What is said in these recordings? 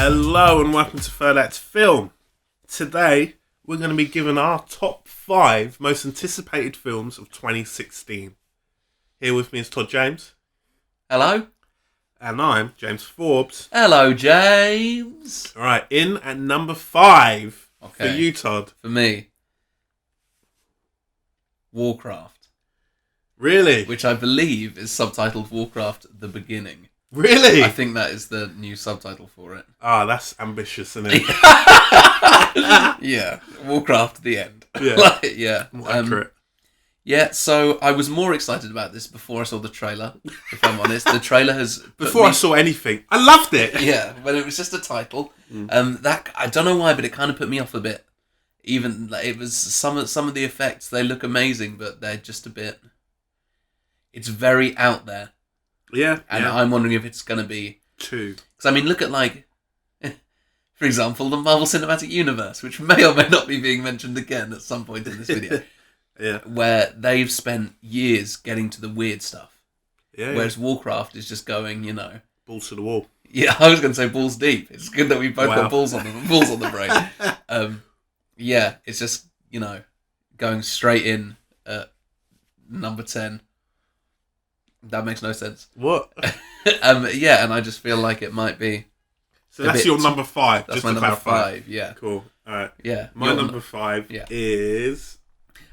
Hello and welcome to Third Act Film. Today we're going to be given our top 5 most anticipated films of 2016. Here with me is Todd James. Hello. And I'm James Forbes. Hello, James. Alright, in at number 5 for you, Todd. For me, Warcraft. Really? Which I believe is subtitled Warcraft The Beginning. Really? I think that is the new subtitle for it. Ah, that's ambitious, isn't it? Yeah, Warcraft The End. Yeah. Yeah. More accurate. Yeah, so I was more excited about this before I saw the trailer, if I'm honest. The trailer has... Before I saw anything. I loved it! Yeah, when it was just a title. That I don't know why, but it kind of put me off a bit. Even, like, it was some of the effects, they look amazing, but they're just a bit... It's very out there. Yeah. And yeah. I'm wondering if it's going to be... Two. Because, I mean, look at, like... For example, the Marvel Cinematic Universe, which may or may not be being mentioned again at some point in this video. Yeah. Where they've spent years getting to the weird stuff. Yeah. Whereas Warcraft is just going, balls to the wall. Yeah, I was going to say balls deep. It's good that we both got balls on the brain. Yeah, it's just, going straight in at number 10. That makes no sense. What? Yeah, and I just feel like it might be... So that's your number 5. That's just my to number clarify. 5, yeah. Cool. Alright. Yeah. My number 5 is...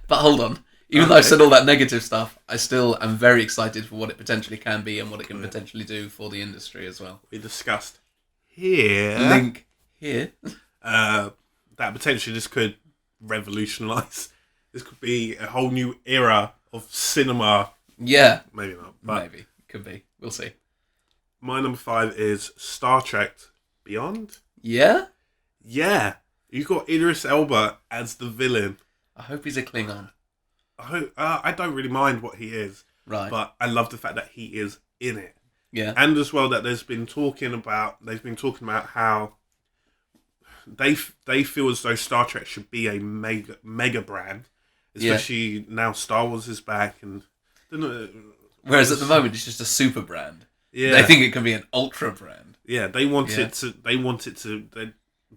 But hold on. Even though I've said all that negative stuff, I still am very excited for what it potentially can be and what it can potentially do for the industry as well. We discussed here... Link here. That potentially this could revolutionise. This could be a whole new era of cinema. Yeah. Maybe not. But Maybe. Could be. We'll see. my number 5 is Star Trek Beyond. Yeah? Yeah. You've got Idris Elba as the villain. I hope he's a Klingon. I don't really mind what he is. Right. But I love the fact that he is in it. Yeah. And as well that they've been talking about how they feel as though Star Trek should be a mega brand, especially now Star Wars is back, and whereas at the moment it's just a super brand. Yeah, they think it can be an ultra brand. Yeah, they want it to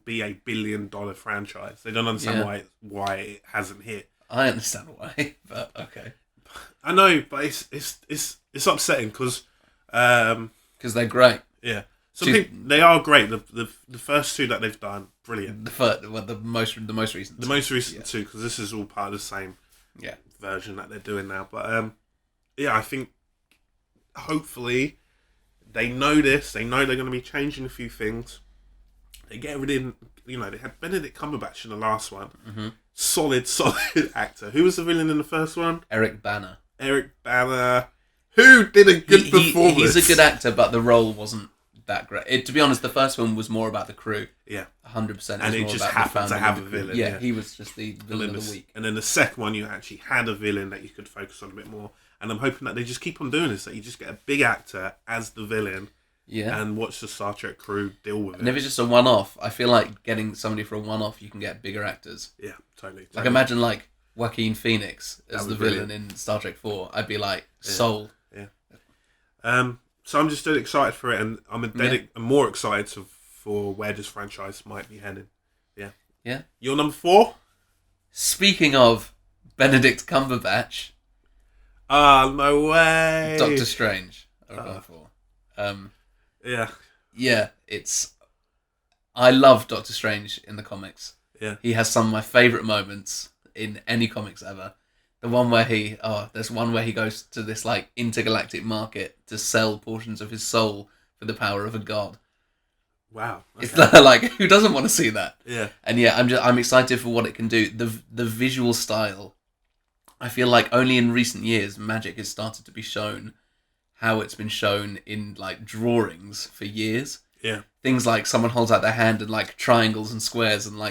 be a $1 billion franchise. They don't understand why it hasn't hit. I understand why, but okay. I know, but it's upsetting because they're great. Yeah. They are great. The first 2 that they've done, brilliant. The most recent. The most recent 2, because this is all part of the same Yeah. version that they're doing now. But I think hopefully they know this. They know they're going to be changing a few things. They get everything. They had Benedict Cumberbatch in the last one. Mm-hmm. Solid actor. Who was the villain in the first one? Eric Bana. Who did a good performance. He's a good actor, but the role wasn't that great. To be honest, the first one was more about the crew. Yeah. 100%. And it just happened to have a villain. Yeah, he was just the villain of the week. And then the second one, you actually had a villain that you could focus on a bit more. And I'm hoping that they just keep on doing this, that you just get a big actor as the villain. Yeah. And watch the Star Trek crew deal with it. And if it's just a one-off, I feel like getting somebody for a one-off, you can get bigger actors. Yeah, totally. Like imagine Joaquin Phoenix as the villain in Star Trek 4. I'd be sold. Yeah. So I'm just really excited for it, and I'm more excited for where this franchise might be heading. Yeah. Yeah. Your number 4? Speaking of Benedict Cumberbatch. No way. Doctor Strange. I've gone for. Yeah. Yeah, I love Doctor Strange in the comics. Yeah. He has some of my favourite moments in any comics ever. The one where there's one where he goes to this intergalactic market to sell portions of his soul for the power of a god. Wow. Okay. It's who doesn't want to see that? Yeah. And yeah, I'm excited for what it can do. The visual style, I feel like only in recent years magic has started to be shown how it's been shown in drawings for years. Yeah. Things like someone holds out their hand and triangles and squares and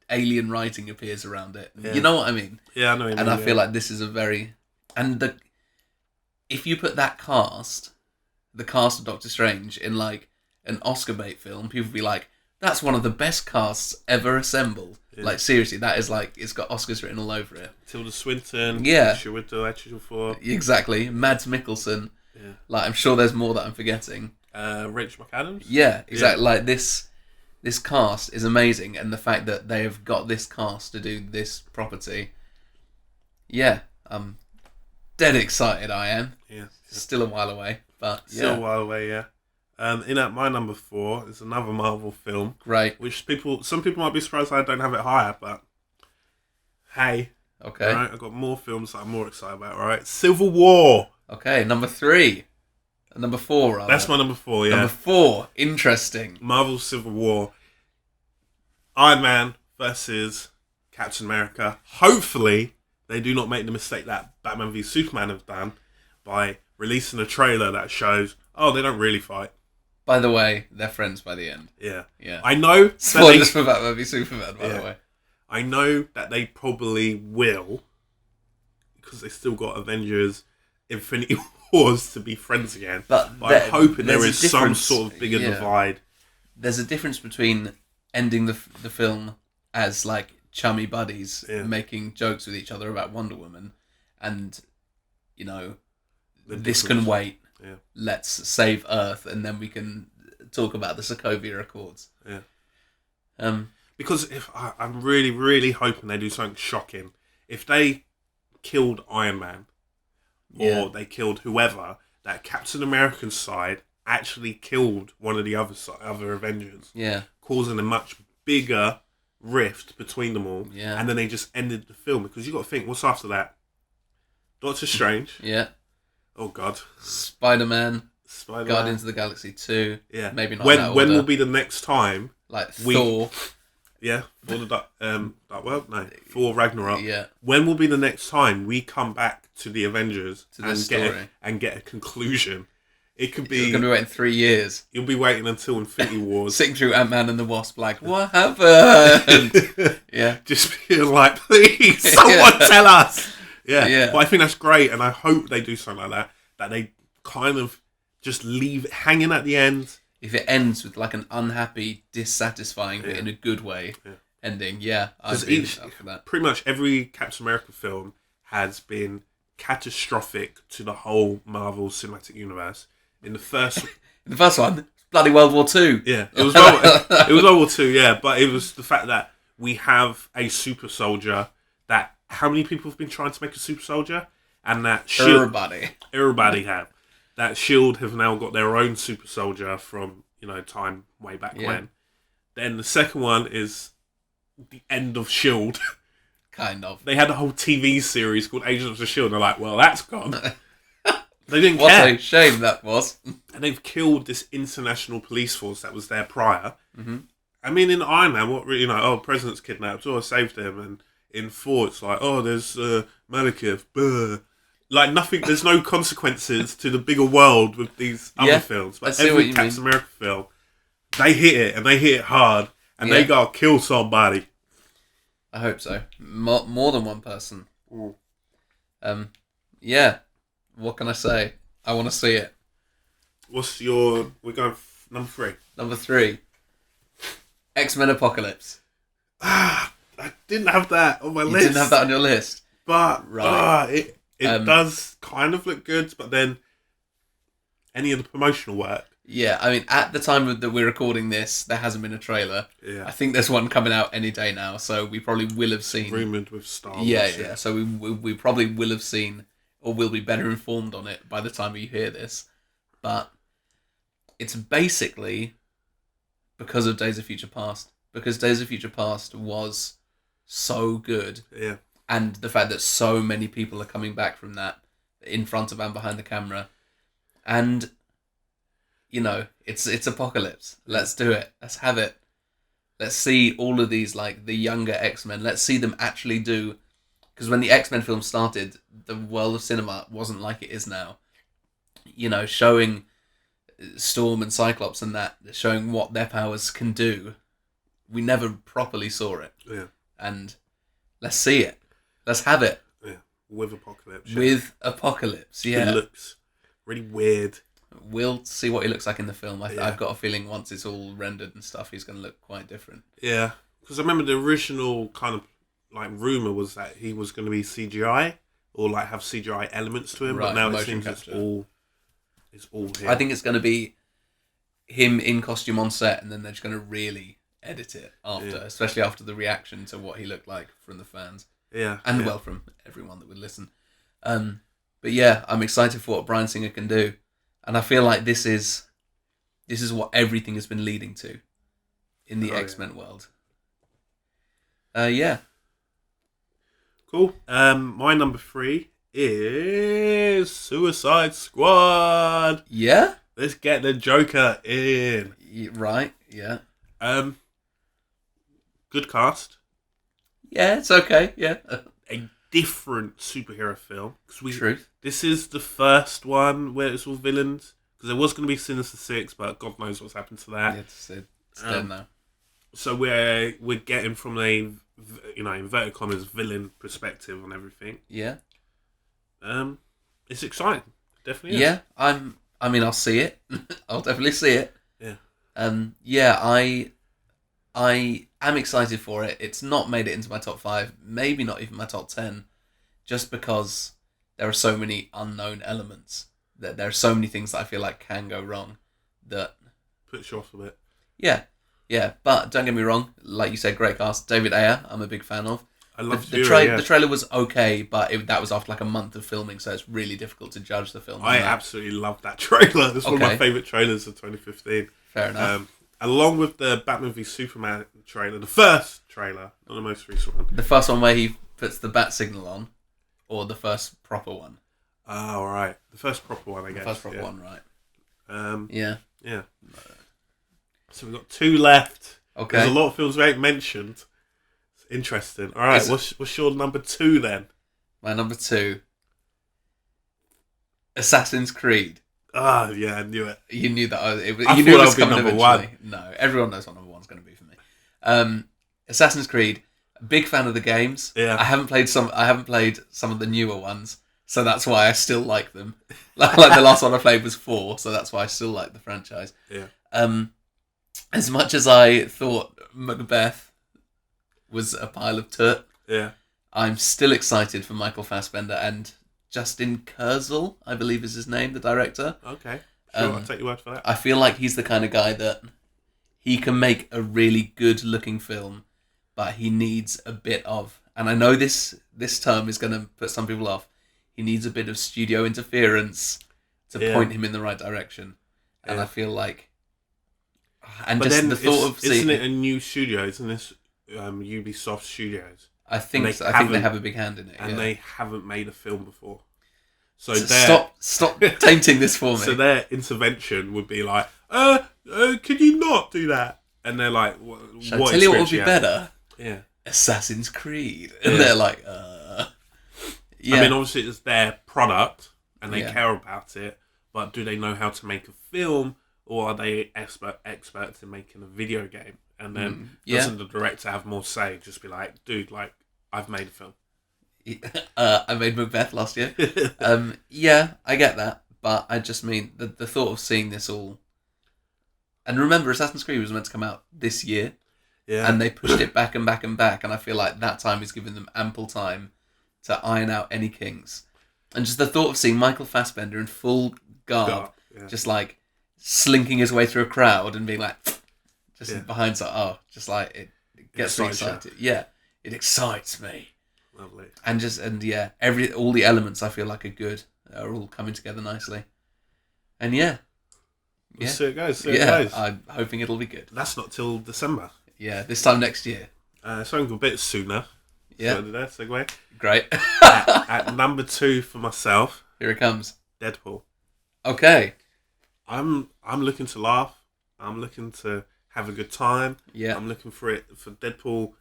alien writing appears around it. Yeah. You know what I mean? Yeah, I know what you mean. And I feel like this is a very... And if you put the cast of Doctor Strange in an Oscar bait film, people would be like, that's one of the best casts ever assembled. Yeah. Seriously, that is it's got Oscars written all over it. Tilda Swinton. Yeah. Chiwetel Ejiofor. Exactly. Mads Mikkelsen. Yeah. I'm sure there's more that I'm forgetting. Rachel McAdams. Yeah, exactly. Like this cast is amazing, and the fact that they have got this cast to do this property, yeah, I'm dead excited. I am. Yeah. Still a while away, but Still yeah, a while away. Yeah. In at my number 4 is another Marvel film, great. which some people might be surprised I don't have it higher, but hey, Okay, right, I've got more films that I'm more excited about. Right, Civil War. okay. Number 3, number 4. Rather. That's my number 4. Yeah, Number 4. Interesting. Marvel Civil War. Iron Man versus Captain America. Hopefully, they do not make the mistake that Batman v Superman have done by releasing a trailer that shows, oh, they don't really fight. By the way, they're friends by the end. Yeah. Yeah. I know. Spoilers for Batman v Superman, by the way. I know that they probably will, because they still got Avengers Infinity Wars to be friends again. But I'm hoping there is some sort of bigger divide. There's a difference between ending the film as like chummy buddies making jokes with each other about Wonder Woman and, you know, this can wait. Yeah. Let's save Earth and then we can talk about the Sokovia Accords. Yeah. Because if I'm really, really hoping they do something shocking. If they killed Iron Man or they killed whoever, that Captain America's side actually killed one of the other Avengers. Yeah. Causing a much bigger rift between them all. Yeah. And then they just ended the film. Because you got to think, what's after that? Strange. Yeah. Oh, God. Spider-Man. Guardians of the Galaxy 2. Yeah. Maybe not When will be the next time? Like Thor. Yeah. For the Dark World? No. For Ragnarok. Yeah. When will be the next time we come back to the Avengers and get a conclusion? It could be... You're going to be waiting 3 years. You'll be waiting until Infinity Wars. Sitting through Ant-Man and the Wasp like, what happened? Yeah. Just being like, please, someone tell us. Yeah. But I think that's great, and I hope they do something like that. That they kind of just leave it hanging at the end. If it ends with like an unhappy, dissatisfying, but in a good way ending, I'd be up for that. Pretty much every Captain America film has been catastrophic to the whole Marvel Cinematic Universe. In the first one, bloody World War II. Yeah, it was World War II. Yeah, but it was the fact that we have a super soldier. That how many people have been trying to make a super soldier, and that everybody have. That Shield have now got their own super soldier from time way back when. Then the second one is the end of Shield. Kind of. They had a whole TV series called Agents of the Shield. They're like, well, that's gone. They didn't care. What a shame that was. And they've killed this international police force that was there prior. Mm-hmm. I mean, in Iron Man, the president's kidnapped. I saved him. And in 4, it's like, there's Malekith. Like, nothing, there's no consequences to the bigger world with these other films. But every Captain America film, they hit it, and they hit it hard, and they gotta kill somebody. I hope so. More than one person. Mm. What can I say? I want to see it. We're going number 3. Number 3. X-Men Apocalypse. I didn't have that on my list. You didn't have that on your list? But, it does kind of look good, but then any of the promotional work. Yeah, I mean, at the time that we're recording this, there hasn't been a trailer. Yeah. I think there's one coming out any day now, so we probably will have seen... Rumoured with Star Wars. Yeah, so we probably will have seen, or will be better informed on it by the time you hear this. But it's basically because of Days of Future Past. Because Days of Future Past was so good. Yeah. And the fact that so many people are coming back from that in front of and behind the camera. And, it's Apocalypse. Let's do it. Let's have it. Let's see all of these, like, the younger X-Men. Let's see them actually do... Because when the X-Men film started, the world of cinema wasn't like it is now. Showing Storm and Cyclops and that, showing what their powers can do. We never properly saw it. Yeah. And let's see it. Let's have it. Yeah, with Apocalypse. With Apocalypse, yeah. It looks really weird. We'll see what he looks like in the film. I've got a feeling once it's all rendered and stuff, he's going to look quite different. Yeah, because I remember the original kind of like rumour was that he was going to be CGI or like have CGI elements to him, but now it seems it's all him. I think it's going to be him in costume on set, and then they're just going to really edit it after, Yeah. especially after the reaction to what he looked like from the fans. Yeah. And well, from everyone that would listen. But yeah, I'm excited for what Bryan Singer can do. And I feel like this is what everything has been leading to in the X-Men world. Yeah. Cool. My number 3 is Suicide Squad. Yeah? Let's get the Joker in. Right, yeah. Good cast. Yeah, it's okay, yeah. A different superhero film. Truth. This is the first one where it's all villains. Because there was going to be Sinister Six, but God knows what's happened to that. Yeah, it's dead now. So we're getting from a, inverted commas, villain perspective on everything. Yeah. It's exciting. Definitely is. Yeah, I'll see it. I'll definitely see it. Yeah. Yeah, I am excited for it. It's not made it into my top 5, maybe not even my top 10, just because there are so many unknown elements. That there are so many things that I feel like can go wrong. That puts you off a bit. Yeah. But don't get me wrong. Like you said, great cast. David Ayer, I'm a big fan of. I love the trailer was okay, but that was after like a month of filming, so it's really difficult to judge the film. I absolutely love that trailer. It's one of my favourite trailers of 2015. Fair enough. Along with the Batman v Superman trailer, the first trailer, not the most recent one. The first one where he puts the bat signal on, or the first proper one? Oh, right. The first proper one, I guess. The first proper one, right. Yeah. So we've got 2 left. Okay. There's a lot of films we ain't mentioned. It's interesting. All right, what's your number 2 then? My number 2, Assassin's Creed. Ah, yeah, I knew it. You knew that. I thought that would be number 1. No, everyone knows what number 1's going to be for me. Assassin's Creed. Big fan of the games. Yeah. I haven't played some of the newer ones, so that's why I still like them. like the last one I played was 4, so that's why I still like the franchise. Yeah. As much as I thought Macbeth was a pile of toot, yeah, I'm still excited for Michael Fassbender and Justin Kurzel, I believe is his name, the director. Okay. Sure, I'll take your word for that. I feel like he's the kind of guy that he can make a really good looking film, but he needs a bit of, and I know this term is going to put some people off, he needs a bit of studio interference to point him in the right direction. And I feel like, and but just the thought of seeing... Isn't it a new studio? Isn't this Ubisoft Studios? I think I think they have a big hand in it. And they haven't made a film before. So stop tainting this for me. So their intervention would be like, could you not do that? And they're like, Shall I tell you what would be better? Yeah. Assassin's Creed. And they're like, yeah. I mean, obviously it's their product and they care about it, but do they know how to make a film, or are they experts in making a video game? And then doesn't the director have more say? Just be like, dude, like, I've made a film. I made Macbeth last year. Yeah, I get that, but I just mean the thought of seeing this all. And remember, Assassin's Creed was meant to come out this year, and they pushed it back and back and back. And I feel like that time is giving them ample time to iron out any kinks. And just the thought of seeing Michael Fassbender in full garb, just like slinking his way through a crowd and being like, just behind, so just like it gets me excited. Yeah, it excites me. Lovely. And all the elements I feel like are all coming together nicely. And we'll see it goes. See it goes. I'm hoping it'll be good. That's not till December. Yeah, this time next year. Something a bit sooner. Yeah. So there, segue. Great. at number 2 for myself. Here it comes. Deadpool. Okay. I'm looking to laugh. I'm looking to have a good time. Yeah. I'm looking for Deadpool.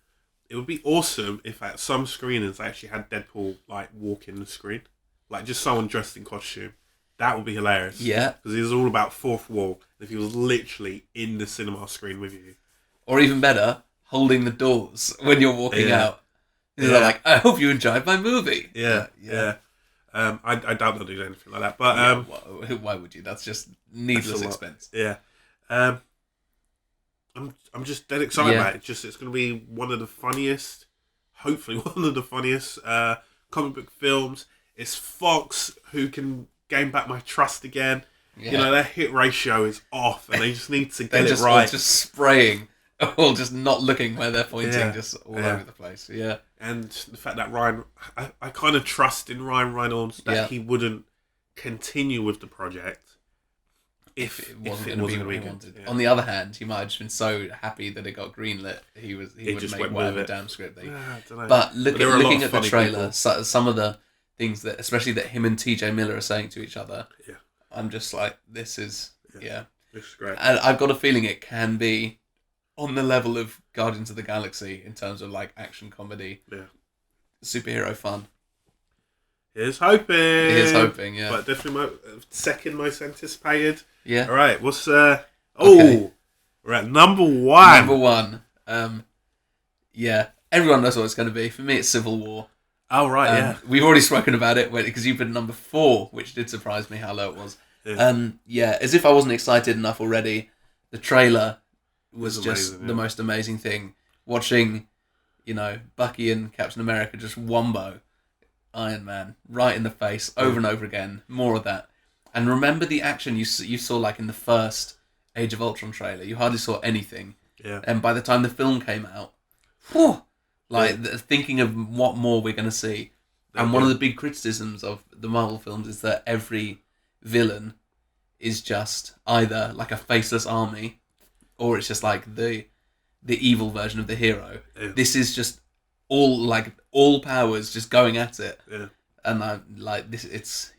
It would be awesome if at some screenings they actually had Deadpool like walking the screen, like just someone dressed in costume. That would be hilarious. Yeah, because he's all about fourth wall. If he was literally in the cinema screen with you, or even better, holding the doors when you're walking out. He's like, I hope you enjoyed my movie. Yeah. I doubt they'll do anything like that. But why would you? That's just needless expense. Yeah. I'm just dead excited about it. It's going to be one of the funniest, hopefully one of the funniest comic book films. It's Fox who can gain back my trust again. You know, their hit ratio is off, and they just need to They're get it just right. all just spraying, all just not looking where they're pointing, just all over the place. Yeah. And the fact that Ryan, I kind of trust in Ryan Reynolds that he wouldn't continue with the project if it wasn't going to be good. Yeah. On the other hand, he might have just been so happy that it got greenlit, he would make whatever damn script they. But looking at the trailer, some of the things that, especially that him and TJ Miller are saying to each other, I'm just like, this is this is great. And I've got a feeling it can be on the level of Guardians of the Galaxy in terms of like action comedy, superhero fun. Here's hoping. Yeah. But definitely second most anticipated. Yeah. All right. What's we're at number one. Number one. Yeah. Everyone knows what it's going to be. For me, it's Civil War. Oh right, yeah. We've already spoken about it because you've been number 4, which did surprise me how low it was. Yeah. As if I wasn't excited enough already. The trailer was just the most amazing thing. Watching, Bucky and Captain America just wombo Iron Man right in the face over and over again. More of that. And remember the action you saw like in the first Age of Ultron trailer. You hardly saw anything. Yeah. And by the time the film came out, thinking of what more we're going to see. And one of the big criticisms of the Marvel films is that every villain is just either like a faceless army, or it's just like the evil version of the hero. Yeah. This is just all powers just going at it. Yeah. And I like this. It's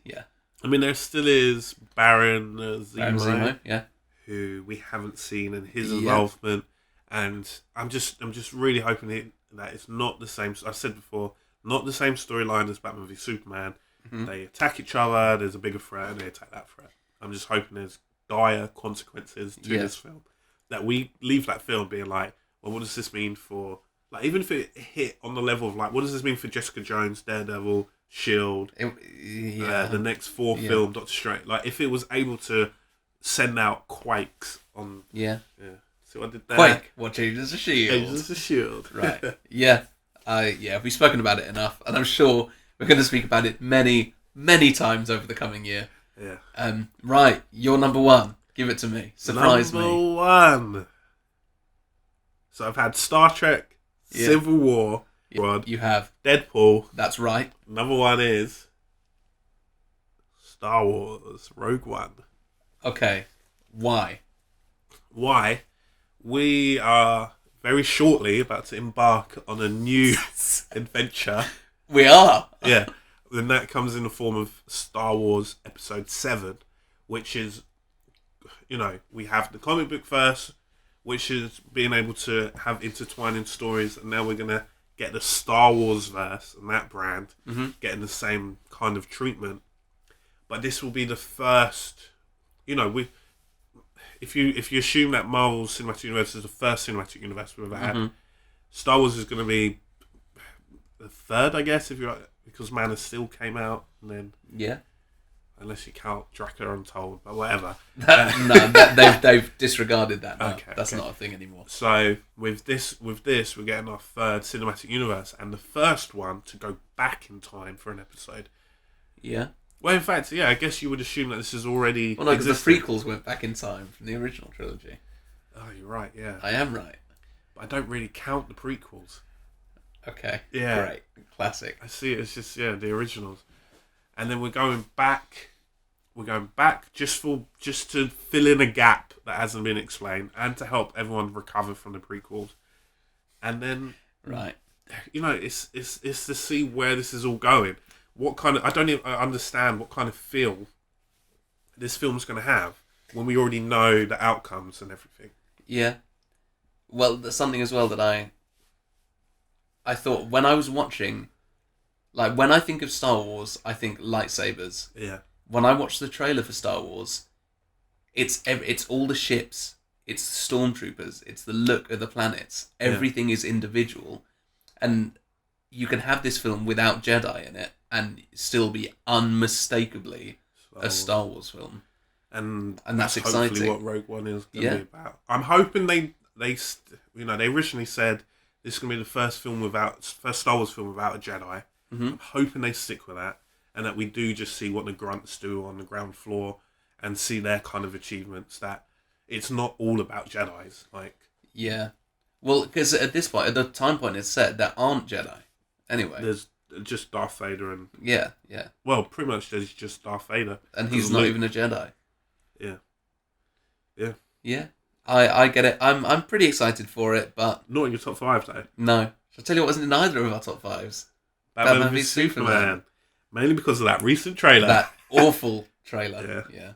I mean, there still is Baron Zemo, yeah, who we haven't seen, and his involvement. And I'm just really hoping that it's not the same. I said before, not the same storyline as Batman v Superman. Mm-hmm. They attack each other. There's a bigger threat, and they attack that threat. I'm just hoping there's dire consequences to this film. That we leave that film being like, well, what does this mean for, like, even if it hit on the level of like, what does this mean for Jessica Jones, Daredevil, Shield, the next 4 film, Doctor Strange? Like, if it was able to send out quakes on, see what I did there? Quake, what changes the shield? Changes the shield, right? We've spoken about it enough, and I'm sure we're going to speak about it many, many times over the coming year. Yeah. Right, you're number 1. Give it to me. Surprise me. Number 1. So I've had Star Trek, Civil War. You have Deadpool. That's right. Number 1 is Star Wars Rogue One. Okay. Why? We are very shortly about to embark on a new adventure. We are. Yeah. Then that comes in the form of Star Wars Episode 7, which is, we have the comic book first, which is being able to have intertwining stories, and now we're going to get the Star Wars verse and that brand getting the same kind of treatment. But this will be the first, if you assume that Marvel's Cinematic Universe is the first cinematic universe we've ever had, Star Wars is going to be the third, I guess, because Man of Steel came out, and then unless you count Dracula Untold, but whatever. They've disregarded that now. That's not a thing anymore. So with this, we're getting our third cinematic universe, and the first one to go back in time for an episode. Yeah. Well, in fact, I guess you would assume that this is already. Well, no, because the prequels went back in time from the original trilogy. Oh, you're right. Yeah, I am right. But I don't really count the prequels. Okay. Yeah. Great. Classic. I see it as just the originals, and then we're going back. We're going back just to fill in a gap that hasn't been explained, and to help everyone recover from the prequels. And then, right, it's to see where this is all going. What kind of, I don't even understand what kind of feel this film's going to have when we already know the outcomes and everything. Yeah. Well, there's something as well that I thought when I was watching, like when I think of Star Wars, I think lightsabers. Yeah. When I watch the trailer for Star Wars, it's all the ships, it's the stormtroopers, it's the look of the planets. Everything is individual, and you can have this film without Jedi in it and still be unmistakably a Star Wars film. And that's exciting. Hopefully, what Rogue One is going to be about. I'm hoping they originally said this is going to be the first Star Wars film without a Jedi. Mm-hmm. I'm hoping they stick with that, and that we do just see what the grunts do on the ground floor, and see their kind of achievements. That it's not all about Jedis. Like, yeah. Well, because at this point, at the time point it's set, there aren't Jedi. Anyway. there's just Darth Vader and Yeah. well, pretty much there's just Darth Vader, And he's not even a Jedi. Yeah. Yeah. I get it. I'm pretty excited for it, but Not in your top 5 though. no. Shall I tell you what wasn't in either of our top 5s? Batman v Superman. Mainly because of that recent trailer. That awful trailer. Yeah.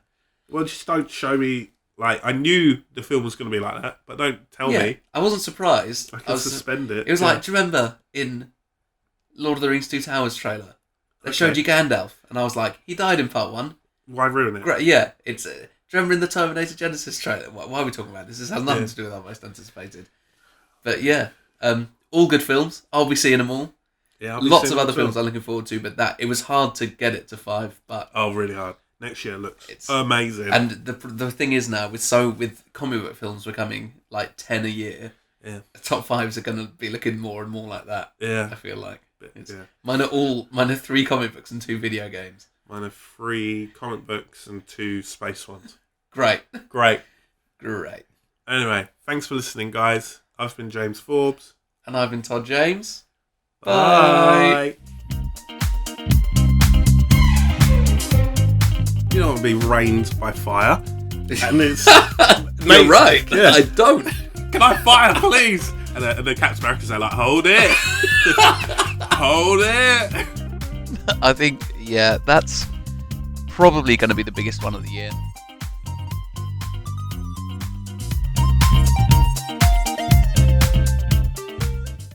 Well, just don't show me. Like, I knew the film was going to be like that, but don't tell me. I wasn't surprised. I can suspend it. It was like, do you remember in Lord of the Rings 2 Towers trailer? They showed you Gandalf, and I was like, he died in part 1. Why ruin it? Great, yeah. It's. Do you remember in the Terminator Genesis trailer? Why are we talking about this? This has nothing to do with our most anticipated. But yeah, all good films. I'll be seeing them all. Yeah, lots of other films I'm looking forward to, but it was hard to get it to 5. But really hard. Next year looks amazing. And the thing is now with comic book films becoming like 10 a year, the top 5s are going to be looking more and more like that. Yeah, I feel like mine are 3 comic books and 2 video games. Mine are 3 comic books and 2 space ones. Great. Anyway, thanks for listening, guys. I've been James Forbes, and I've been Todd James. Bye. You don't want to be rained by fire. And it's... You're right. Yeah. I don't. Can I fire, please? And the Captain America's like, hold it. Hold it. I think, that's probably going to be the biggest one of the year.